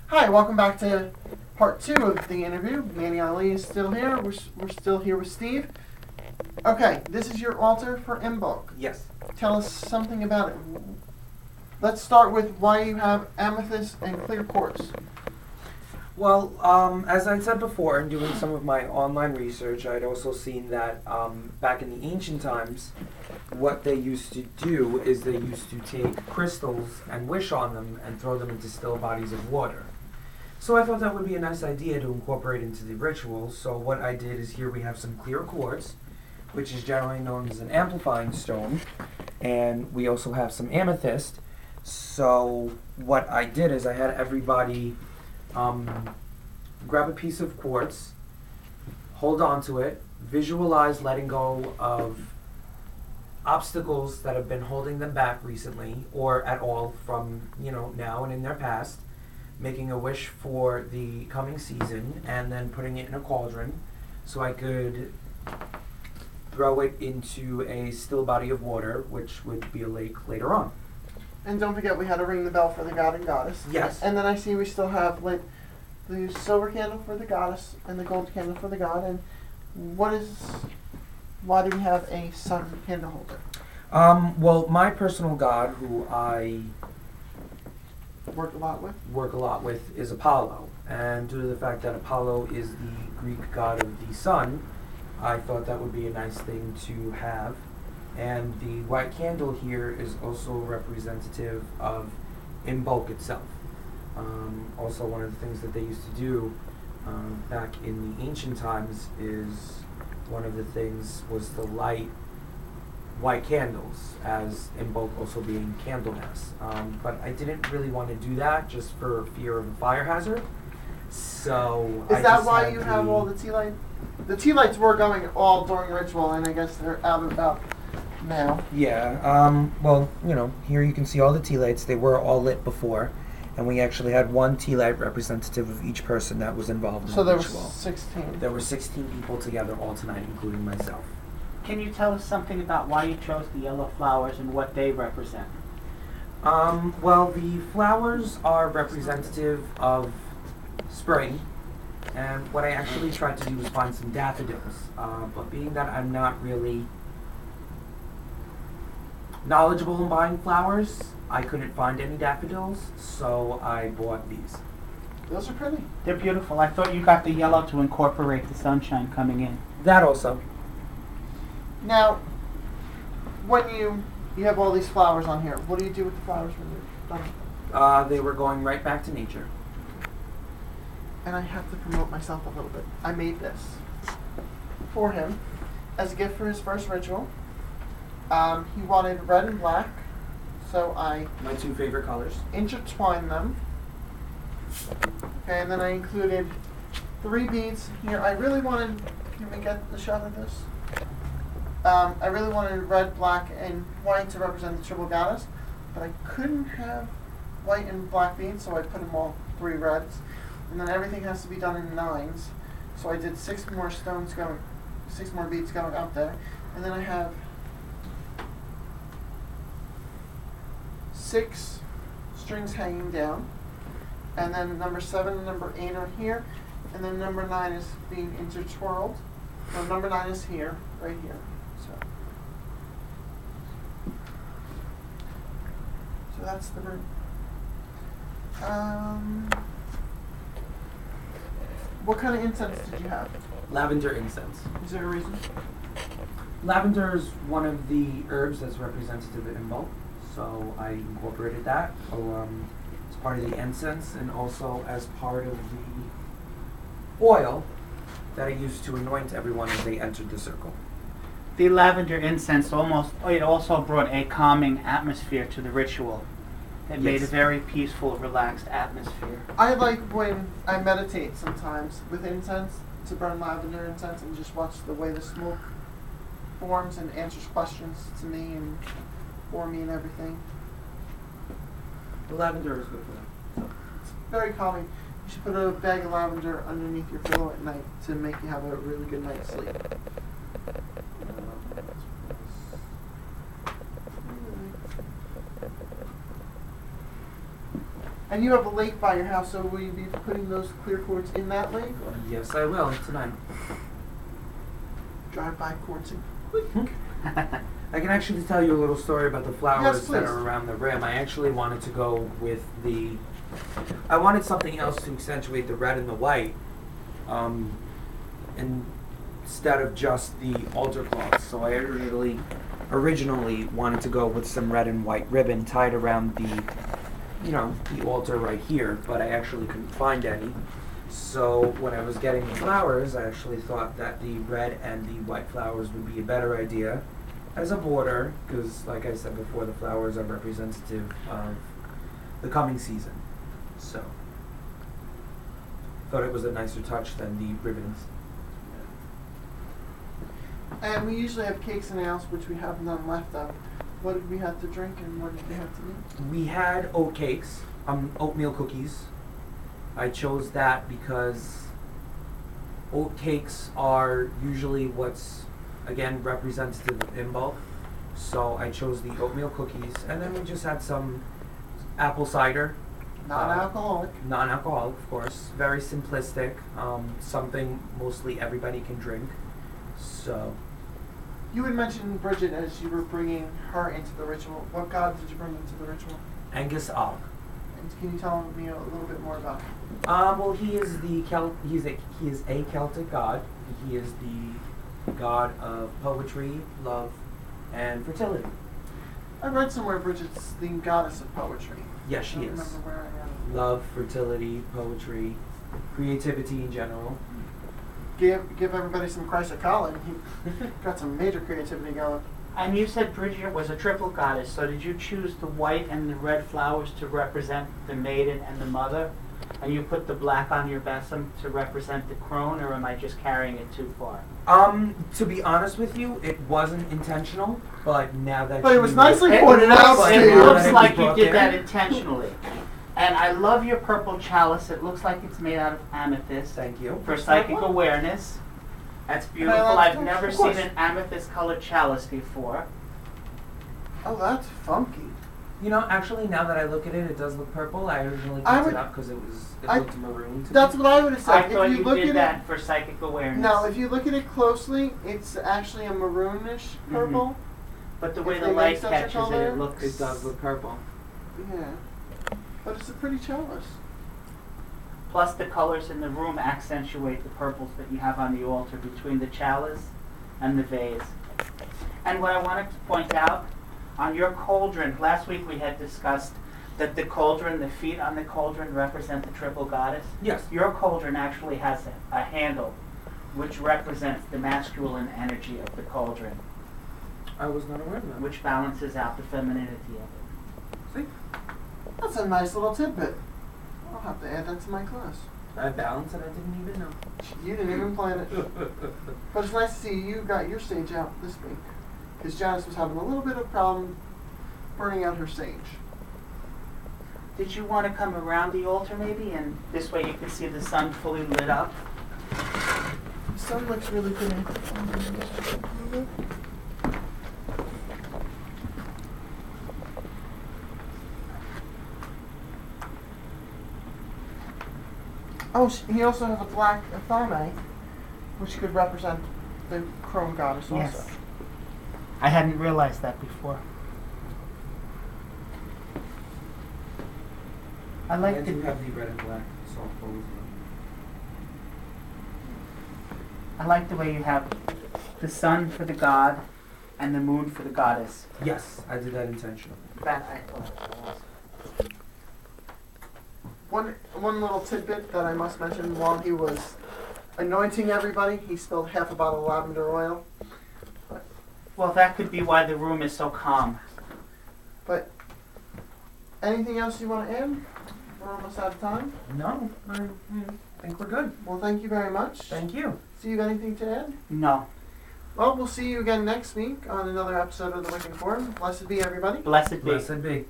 Hi, welcome back to part 2 of the interview. Manny Ali is still here. We're still here with Steve. Okay, this is your altar for Imbolc. Yes. Tell us something about it. Let's start with why you have amethyst and clear quartz. Well, as I said before, in doing some of my online research, I'd also seen that back in the ancient times, what they used to do is they used to take crystals and wish on them and throw them into still bodies of water. So I thought that would be a nice idea to incorporate into the ritual. So what I did is here we have some clear quartz, which is generally known as an amplifying stone, and we also have some amethyst. So what I did is I had everybody grab a piece of quartz, hold on to it, visualize letting go of obstacles that have been holding them back recently or at all from, now and in their past, making a wish for the coming season, and then putting it in a cauldron so I could throw it into a still body of water, which would be a lake later on. And don't forget, we had to ring the bell for the god and goddess. Yes. And then I see we still have lit the silver candle for the goddess and the gold candle for the god. And why do we have a sun candle holder? Well, my personal god, who I Work a lot with, is Apollo. And due to the fact that Apollo is the Greek god of the sun, I thought that would be a nice thing to have. And the white candle here is also representative of Imbolc itself. Also, one of the things that they used to do back in the ancient times is one of the things was to light white candles, as Imbolc also being Candlemas. But I didn't really want to do that just for fear of a fire hazard. So is that why you have all the tea lights? The tea lights were going all during ritual, and I guess they're out and about now. Yeah. Well, here you can see all the tea lights. They were all lit before, and we actually had one tea light representative of each person that was involved in the ritual. So there were 16. There were 16 people together all tonight, including myself. Can you tell us something about why you chose the yellow flowers and what they represent? Well, the flowers are representative of spring, and what I actually tried to do was find some daffodils. But being that I'm not really knowledgeable in buying flowers, I couldn't find any daffodils, so I bought these. Those are pretty. They're beautiful. I thought you got the yellow to incorporate the sunshine coming in. That also. Now, when you have all these flowers on here, what do you do with the flowers when you're done? They were going right back to nature. And I have to promote myself a little bit. I made this for him as a gift for his first ritual. He wanted red and black, so I... My two favorite colors. Intertwined them. Okay, and then I included 3 beads here. I really wanted... Can we get the shot of this? I really wanted red, black, and white to represent the triple goddess, but I couldn't have white and black beads, so I put them all 3 reds. And then everything has to be done in 9s, so I did 6 more beads going out there, and then I have 6 strings hanging down, and then number 7 and number 8 are here, and then number 9 is being intertwirled. So number 9 is here, right here. So that's the room. What kind of incense did you have? Lavender incense. Is there a reason? Lavender is one of the herbs that's representative of Imbolc, so I incorporated that as part of the incense and also as part of the oil that I used to anoint everyone as they entered the circle. The lavender incense also brought a calming atmosphere to the ritual. It made a very peaceful, relaxed atmosphere. I like when I meditate sometimes with incense to burn lavender incense and just watch the way the smoke forms and answers questions to me and for me and everything. The lavender is good for that. It's very calming. You should put a bag of lavender underneath your pillow at night to make you have a really good night's sleep. And you have a lake by your house, so will you be putting those clear quartz in that lake? Or Yes, I will tonight. drive-by quartzing? I can actually tell you a little story about the flowers Yes, that please. are around the rim. I actually wanted to go with I wanted something else to accentuate the red and the white, instead of just the altar cloth. So I originally wanted to go with some red and white ribbon tied around the altar right here, but I actually couldn't find any. So when I was getting the flowers, I actually thought that the red and the white flowers would be a better idea as a border, because like I said before, the flowers are representative of the coming season. So thought it was a nicer touch than the ribbons. And we usually have cakes and ales, which we have none left of. What did we have to drink and what did we have to eat? We had oat cakes, oatmeal cookies. I chose that because oat cakes are usually what's, again, representative of Imbolc. So I chose the oatmeal cookies, and then we just had some apple cider. Non-alcoholic. Non-alcoholic, of course. Very simplistic. Something mostly everybody can drink. So You had mentioned Bridget as you were bringing her into the ritual. What god did you bring into the ritual? Angus Og. And can you tell me a little bit more about him? Well, he is the he is a Celtic god. He is the god of poetry, love, and fertility. I read somewhere Bridget's the goddess of poetry. Yes, she I don't is. remember where I read it. Love, fertility, poetry, creativity in general. Give everybody some Chrysocolin. He got some major creativity going. And you said Bridget was a triple goddess, so did you choose the white and the red flowers to represent the maiden and the mother? And you put the black on your besom to represent the crone, or am I just carrying it too far? To be honest with you, it wasn't intentional, but now that But it was you- nicely pointed out, But It Steve. now looks that like you brought did it- that intentionally. And I love your purple chalice. It looks like it's made out of amethyst Thank you. for psychic awareness. That's beautiful. Well, I've of never course. seen an amethyst-colored chalice before. Oh, that's funky. You know, actually, now that I look at it, it does look purple. I originally I picked would- it up because it I- looked maroon to That's me. what I would have I said. thought If you you look did at that for psychic awareness. no, if you look at it closely, it's actually a maroonish purple. But the way if the they make light such a catches color, it, it looks. It does look purple. Yeah, but it's a pretty chalice. Plus, the colors in the room accentuate the purples that you have on the altar between the chalice and the vase. And what I wanted to point out, on your cauldron, last week we had discussed that the cauldron, the feet on the cauldron represent the triple goddess. Yes. Your cauldron actually has a handle which represents the masculine energy of the cauldron, I was not aware of that. which balances out the femininity of it. See? That's a nice little tidbit. I'll have to add that to my class. I balanced and I didn't even know. You didn't even plan it. But it's nice to see you got your sage out this week. Because Janice was having a little bit of problem burning out her sage. Did you want to come around the altar maybe, and this way you can see the sun fully lit up? The sun looks really pretty. Oh, he also has a black thame, which could represent the crone goddess also. I hadn't realized that before. I like I do the have the red and black soft bows. I like the way you have the sun for the god and the moon for the goddess. Yes, I did that intentionally. That I thought. One little tidbit that I must mention: while he was anointing everybody, he spilled half a bottle of lavender oil. Well, that could be why the room is so calm. But anything else you want to add? We're almost out of time. No, I think we're good. Well, thank you very much. Thank you. So you got anything to add? No. Well, we'll see you again next week on another episode of the Wiccan Forum. Blessed be everybody. Blessed be. Blessed be.